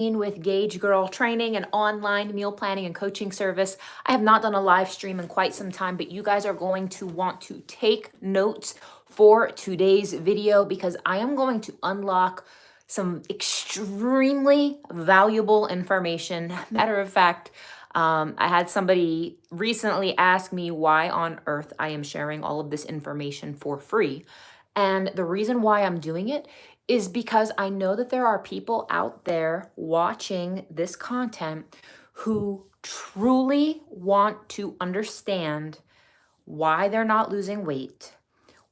with gaugegirltraining, an online meal planning and coaching service. I have not done a live stream in quite some time, but you guys are going to want to take notes for today's video because I am going to unlock some extremely valuable information. Matter of fact, I had somebody recently ask me why on earth I am sharing all of this information for free. And the reason why I'm doing it is because I know that there are people out there watching this content who truly want to understand why they're not losing weight,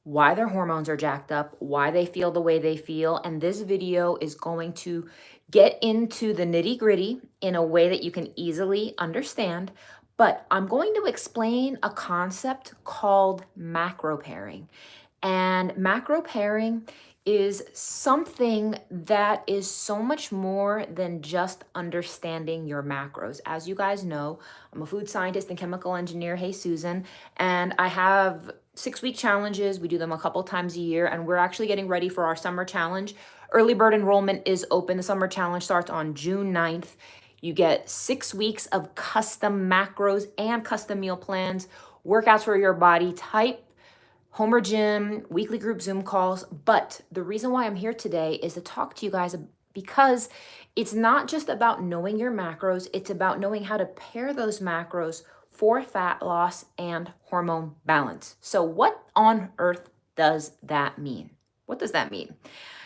why their hormones are jacked up, why they feel the way they feel. And this video is going to get into the nitty-gritty in a way that you can easily understand. But I'm going to explain a concept called macro pairing. And macro pairing is something that is so much more than just understanding your macros. As you guys know, I'm a food scientist and chemical engineer. Hey, Susan. And I have 6-week challenges. We do them a couple times a year, and we're actually getting ready for our summer challenge. Early bird enrollment is open. The summer challenge starts on June 9th. You get 6 weeks of custom macros and custom meal plans, workouts for your body type, home or gym, weekly group Zoom calls. But the reason why I'm here today is to talk to you guys because it's not just about knowing your macros, it's about knowing how to pair those macros for fat loss and hormone balance. So what on earth does that mean? What does that mean?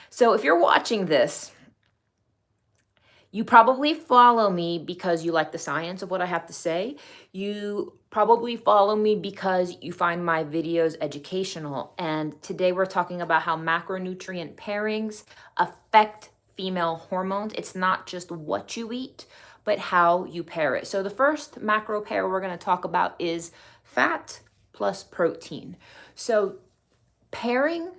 So if you're watching this, you probably follow me because you like the science of what I have to say. You probably follow me because you find my videos educational. And today we're talking about how macronutrient pairings affect female hormones. It's not just what you eat, but how you pair it. So the first macro pair we're going to talk about is fat plus protein. So pairing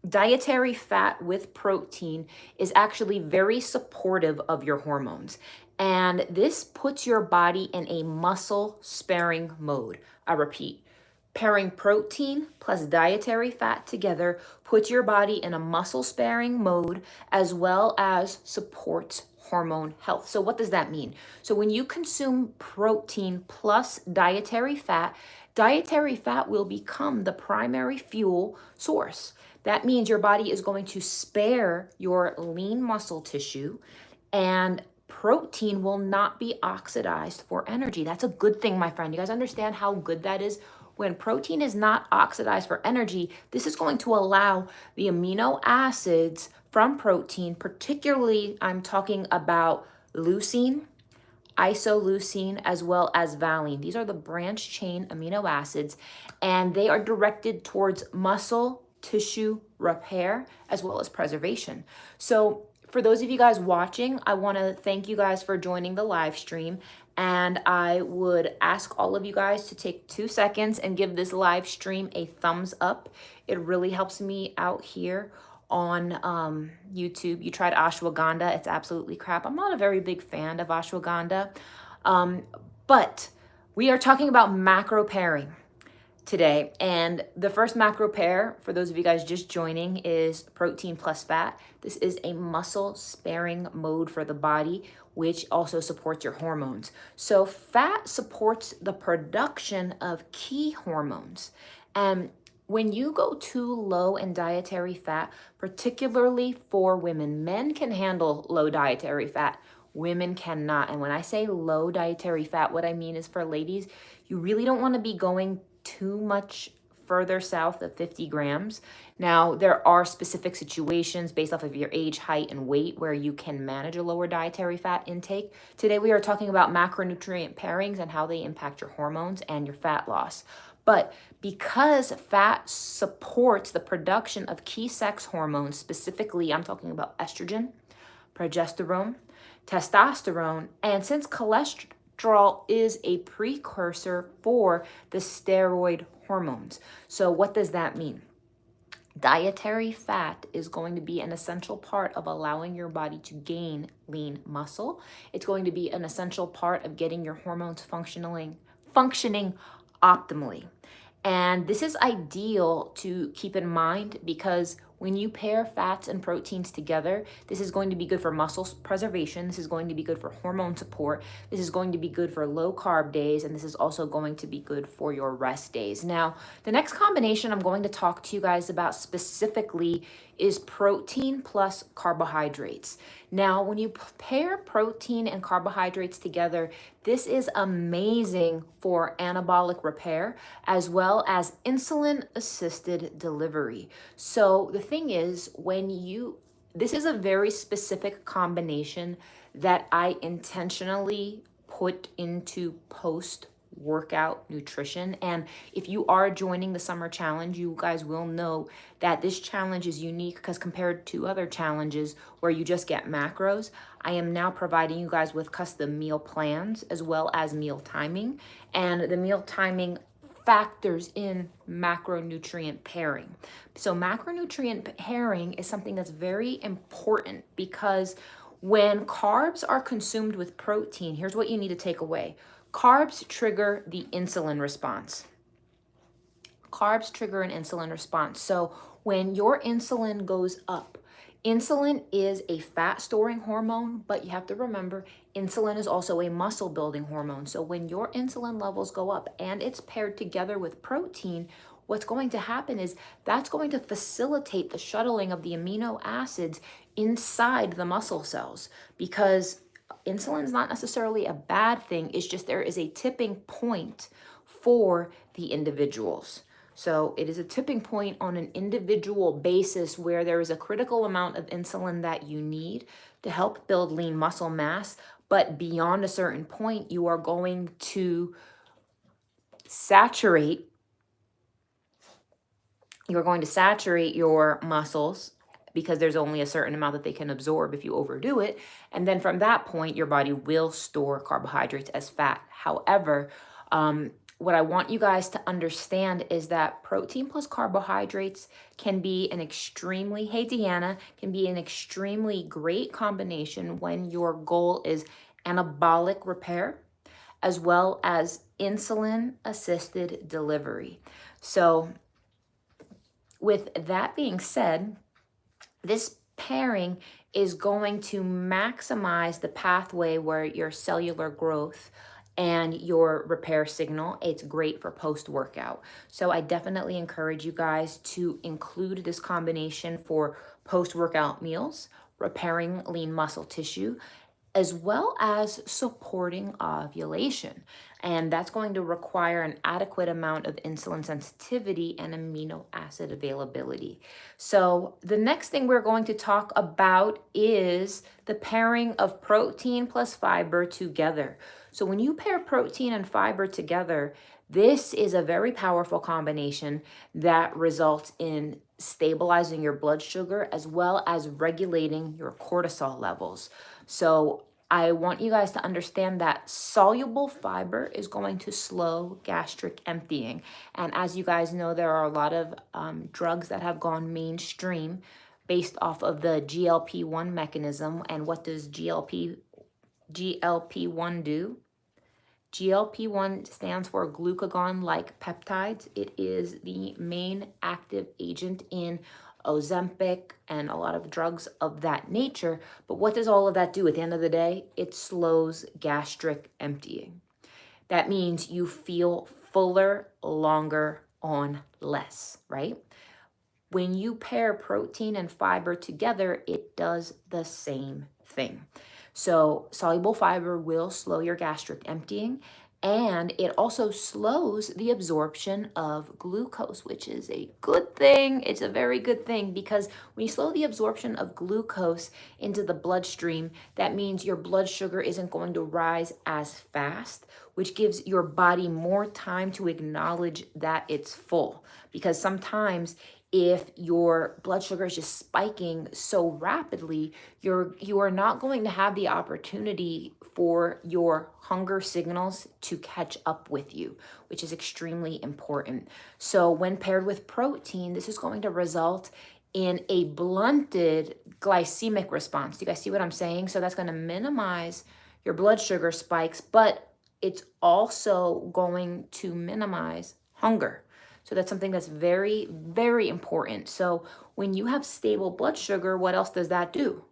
dietary fat with protein is actually very supportive of your hormones. And this puts your body in a muscle sparing mode. I repeat, pairing protein plus dietary fat together puts your body in a muscle sparing mode as well as supports hormone health. So what does that mean? So when you consume protein plus dietary fat will become the primary fuel source. That means your body is going to spare your lean muscle tissue, and protein will not be oxidized for energy. That's a good thing, my friend. You guys understand how good that is? When protein is not oxidized for energy, this is going to allow the amino acids from protein, particularly I'm talking about leucine, isoleucine, as well as valine. These are the branch chain amino acids, and they are directed towards muscle tissue repair as well as preservation. So for those of you guys watching, I want to thank you guys for joining the live stream, and I would ask all of you guys to take 2 seconds and give this live stream a thumbs up. It really helps me out here on YouTube. You tried ashwagandha, it's absolutely crap. I'm not a very big fan of ashwagandha, but we are talking about macro pairing today. And the first macro pair, for those of you guys just joining, is protein plus fat. This is a muscle sparing mode for the body, which also supports your hormones. So fat supports the production of key hormones. And when you go too low in dietary fat, particularly for women, men can handle low dietary fat. Women cannot. And when I say low dietary fat, what I mean is for ladies, you really don't want to be going too much further south of 50 grams. Now, there are specific situations based off of your age, height, and weight where you can manage a lower dietary fat intake. Today, we are talking about macronutrient pairings and how they impact your hormones and your fat loss. But because fat supports the production of key sex hormones, specifically, I'm talking about estrogen, progesterone, testosterone, and since cholesterol is a precursor for the steroid hormones. So what does that mean? Dietary fat is going to be an essential part of allowing your body to gain lean muscle. It's going to be an essential part of getting your hormones functioning optimally. And this is ideal to keep in mind because when you pair fats and proteins together, this is going to be good for muscle preservation. This is going to be good for hormone support. This is going to be good for low carb days. And this is also going to be good for your rest days. Now, the next combination I'm going to talk to you guys about specifically is protein plus carbohydrates. Now, when you pair protein and carbohydrates together, this is amazing for anabolic repair as well as insulin-assisted delivery. So the thing is, this is a very specific combination that I intentionally put into post-workout nutrition. And if you are joining the summer challenge, you guys will know that this challenge is unique because compared to other challenges where you just get macros, I am now providing you guys with custom meal plans as well as meal timing. And the meal timing factors in macronutrient pairing. So macronutrient pairing is something that's very important because when carbs are consumed with protein, here's what you need to take away. Carbs trigger the insulin response. Carbs trigger an insulin response. So when your insulin goes up, insulin is a fat storing hormone, but you have to remember insulin is also a muscle building hormone. So when your insulin levels go up and it's paired together with protein, what's going to happen is that's going to facilitate the shuttling of the amino acids inside the muscle cells, because insulin is not necessarily a bad thing. It's just there is a tipping point for the individuals. So it is a tipping point on an individual basis where there is a critical amount of insulin that you need to help build lean muscle mass. But beyond a certain point, you are going to saturate your muscles because there's only a certain amount that they can absorb if you overdo it. And then from that point, your body will store carbohydrates as fat. However, what I want you guys to understand is that protein plus carbohydrates can be an extremely, hey Deanna, can be an extremely great combination when your goal is anabolic repair as well as insulin-assisted delivery. So with that being said, this pairing is going to maximize the pathway where your cellular growth and your repair signal. It's great for post-workout. So I definitely encourage you guys to include this combination for post-workout meals, repairing lean muscle tissue, as well as supporting ovulation. And that's going to require an adequate amount of insulin sensitivity and amino acid availability. So the next thing we're going to talk about is the pairing of protein plus fiber together. So when you pair protein and fiber together, this is a very powerful combination that results in stabilizing your blood sugar as well as regulating your cortisol levels. So I want you guys to understand that soluble fiber is going to slow gastric emptying. And as you guys know, there are a lot of drugs that have gone mainstream based off of the GLP-1 mechanism. And what does GLP-1 do? GLP-1 stands for glucagon-like peptides. It is the main active agent in Ozempic and a lot of drugs of that nature. But what does all of that do at the end of the day? It slows gastric emptying. That means you feel fuller, longer on less, right? When you pair protein and fiber together, it does the same thing. So soluble fiber will slow your gastric emptying, and it also slows the absorption of glucose, which is a good thing. It's a very good thing because when you slow the absorption of glucose into the bloodstream, that means your blood sugar isn't going to rise as fast, which gives your body more time to acknowledge that it's full. Because sometimes if your blood sugar is just spiking so rapidly, you are not going to have the opportunity for your hunger signals to catch up with you, which is extremely important. So when paired with protein, this is going to result in a blunted glycemic response. Do you guys see what I'm saying? So that's going to minimize your blood sugar spikes, but it's also going to minimize hunger. So that's something that's very, very important. So when you have stable blood sugar, what else does that do?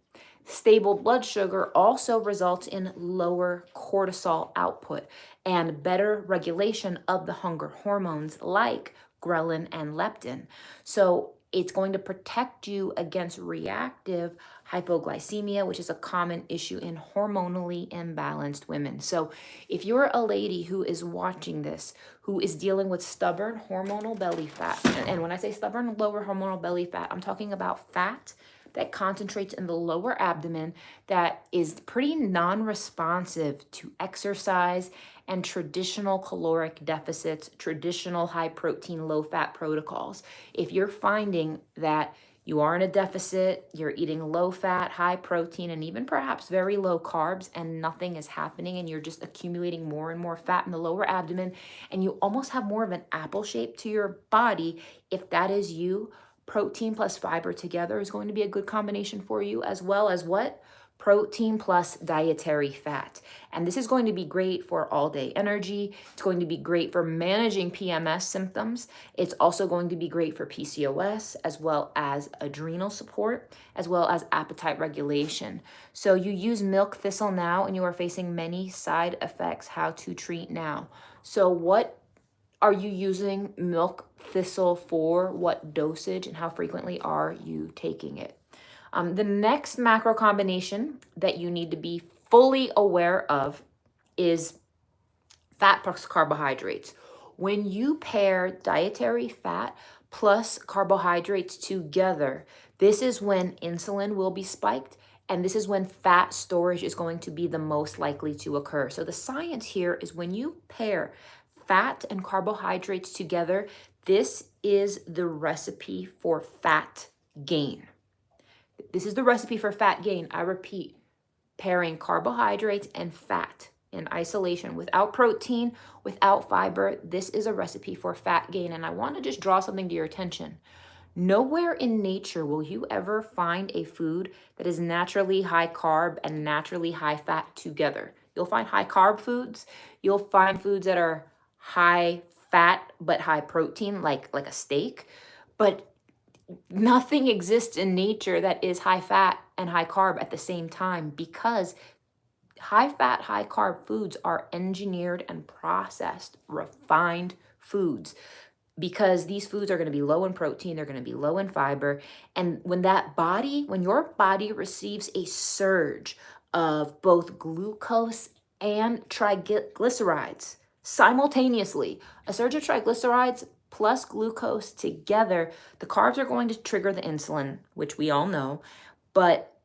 Stable blood sugar also results in lower cortisol output and better regulation of the hunger hormones like ghrelin and leptin. So it's going to protect you against reactive hypoglycemia, which is a common issue in hormonally imbalanced women. So if you're a lady who is watching this, who is dealing with stubborn hormonal belly fat, and when I say stubborn lower hormonal belly fat, I'm talking about fat that concentrates in the lower abdomen that is pretty non-responsive to exercise and traditional caloric deficits, traditional high protein, low fat protocols. If you're finding that you are in a deficit, you're eating low fat, high protein, and even perhaps very low carbs, and nothing is happening, and you're just accumulating more and more fat in the lower abdomen, and you almost have more of an apple shape to your body, if that is you, protein plus fiber together is going to be a good combination for you, as well as what? Protein plus dietary fat. And this is going to be great for all day energy. It's going to be great for managing PMS symptoms. It's also going to be great for PCOS, as well as adrenal support, as well as appetite regulation. So you use milk thistle now and you are facing many side effects. How to treat now. So what are you using milk thistle for? What dosage and how frequently are you taking it? The next macro combination that you need to be fully aware of is fat plus carbohydrates. When you pair dietary fat plus carbohydrates together, this is when insulin will be spiked, and this is when fat storage is going to be the most likely to occur. So the science here is when you pair fat and carbohydrates together, this is the recipe for fat gain. This is the recipe for fat gain. I repeat, pairing carbohydrates and fat in isolation without protein, without fiber, this is a recipe for fat gain. And I want to just draw something to your attention. Nowhere in nature will you ever find a food that is naturally high carb and naturally high fat together. You'll find high carb foods. You'll find foods that are high fat but high protein, like a steak. But nothing exists in nature that is high fat and high carb at the same time, because high fat, high carb foods are engineered and processed, refined foods, because these foods are going to be low in protein, they're going to be low in fiber. And when your body receives a surge of both glucose and triglycerides simultaneously, a surge of triglycerides plus glucose together, the carbs are going to trigger the insulin, which we all know, but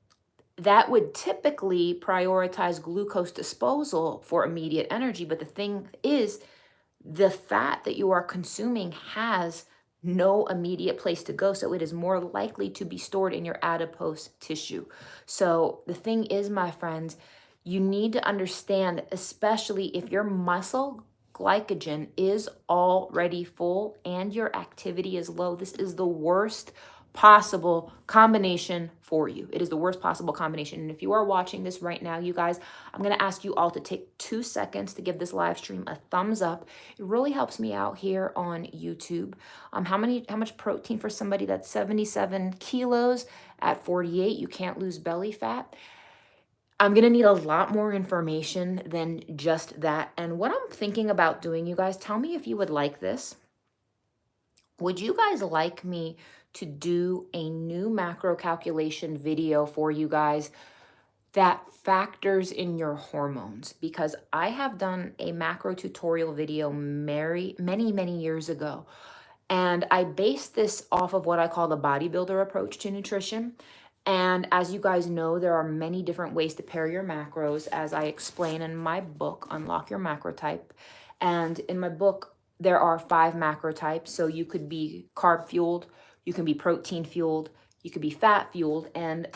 that would typically prioritize glucose disposal for immediate energy. But the thing is, the fat that you are consuming has no immediate place to go, so it is more likely to be stored in your adipose tissue. So the thing is, my friends, you need to understand, especially if your muscle glycogen is already full and your activity is low, this is the worst possible combination for you. It is the worst possible combination. And if you are watching this right now, you guys, I'm going to ask you all to take 2 seconds to give this live stream a thumbs up. It really helps me out here on YouTube. How much protein for somebody that's 77 kilos at 48? You can't lose belly fat. I'm going to need a lot more information than just that. And what I'm thinking about doing, you guys, tell me if you would like this. Would you guys like me to do a new macro calculation video for you guys that factors in your hormones? Because I have done a macro tutorial video many years ago, and I based this off of what I call the bodybuilder approach to nutrition. And as you guys know, there are many different ways to pair your macros, as I explain in my book, Unlock Your Macro Type. And in my book, there are 5 macro types. So you could be carb fueled, you can be protein fueled, you could be fat fueled, and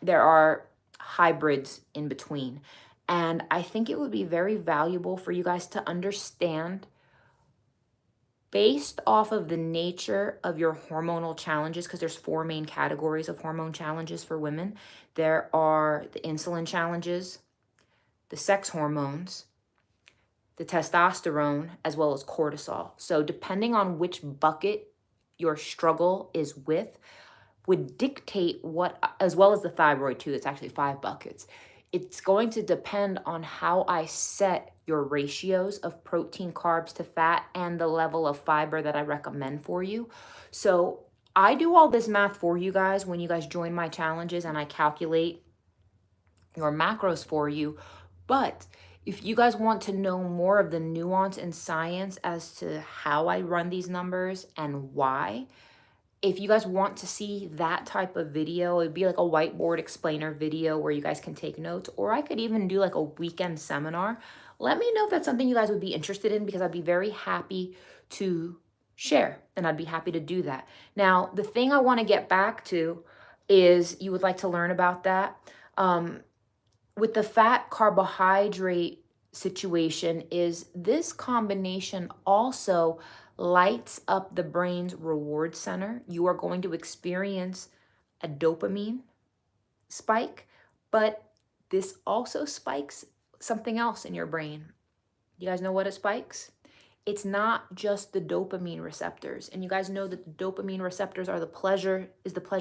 there are hybrids in between. And I think it would be very valuable for you guys to understand, based off of the nature of your hormonal challenges, because there's 4 main categories of hormone challenges for women. There are the insulin challenges, the sex hormones, the testosterone, as well as cortisol. So depending on which bucket your struggle is with, would dictate what, as well as the thyroid too, it's actually 5 buckets. It's going to depend on how I set your ratios of protein, carbs to fat, and the level of fiber that I recommend for you. So I do all this math for you guys when you guys join my challenges, and I calculate your macros for you. But if you guys want to know more of the nuance and science as to how I run these numbers and why, if you guys want to see that type of video, it'd be like a whiteboard explainer video where you guys can take notes, or I could even do like a weekend seminar. Let me know if that's something you guys would be interested in, because I'd be very happy to share, and I'd be happy to do that. Now, the thing I want to get back to is, you would like to learn about that. With the fat carbohydrate situation, is this combination also lights up the brain's reward center. You are going to experience a dopamine spike, but this also spikes something else in your brain. You guys know what it spikes? It's not just the dopamine receptors. And you guys know that the dopamine receptors are the pleasure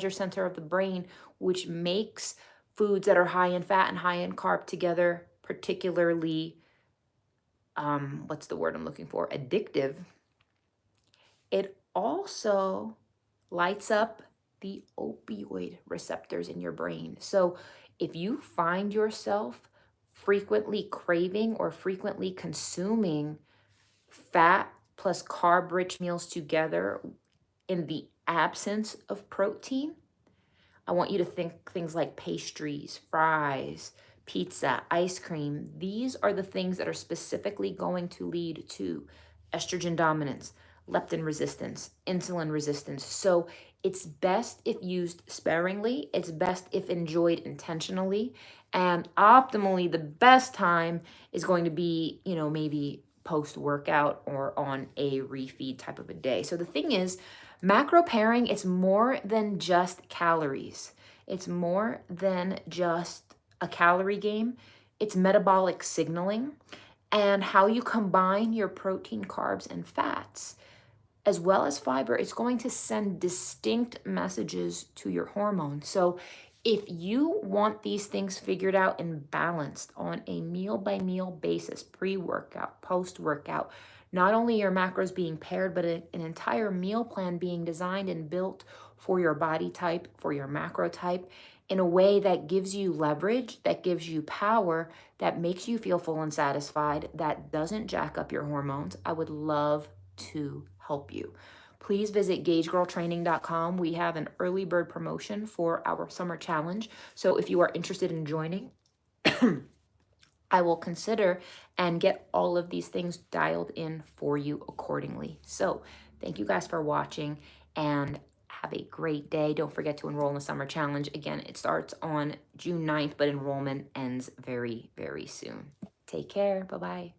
center of the brain, which makes foods that are high in fat and high in carb together particularly, what's the word I'm looking for? Addictive. It also lights up the opioid receptors in your brain. So if you find yourself frequently craving or frequently consuming fat plus carb-rich meals together in the absence of protein, I want you to think things like pastries, fries, pizza, ice cream. These are the things that are specifically going to lead to estrogen dominance, leptin resistance, insulin resistance. So it's best if used sparingly. It's best if enjoyed intentionally. And optimally, the best time is going to be, maybe post-workout or on a refeed type of a day. So the thing is, macro pairing, it's more than just calories. It's more than just a calorie game. It's metabolic signaling and how you combine your protein, carbs, and fats, as well as fiber. It's going to send distinct messages to your hormones. So if you want these things figured out and balanced on a meal-by-meal basis, pre-workout, post-workout, not only your macros being paired, but an entire meal plan being designed and built for your body type, for your macro type, in a way that gives you leverage, that gives you power, that makes you feel full and satisfied, that doesn't jack up your hormones, I would love to help you. Please visit gaugegirltraining.com. We have an early bird promotion for our summer challenge. So if you are interested in joining, I will consider and get all of these things dialed in for you accordingly. So thank you guys for watching, and have a great day. Don't forget to enroll in the summer challenge. Again, it starts on June 9th, but enrollment ends very, very soon. Take care. Bye-bye.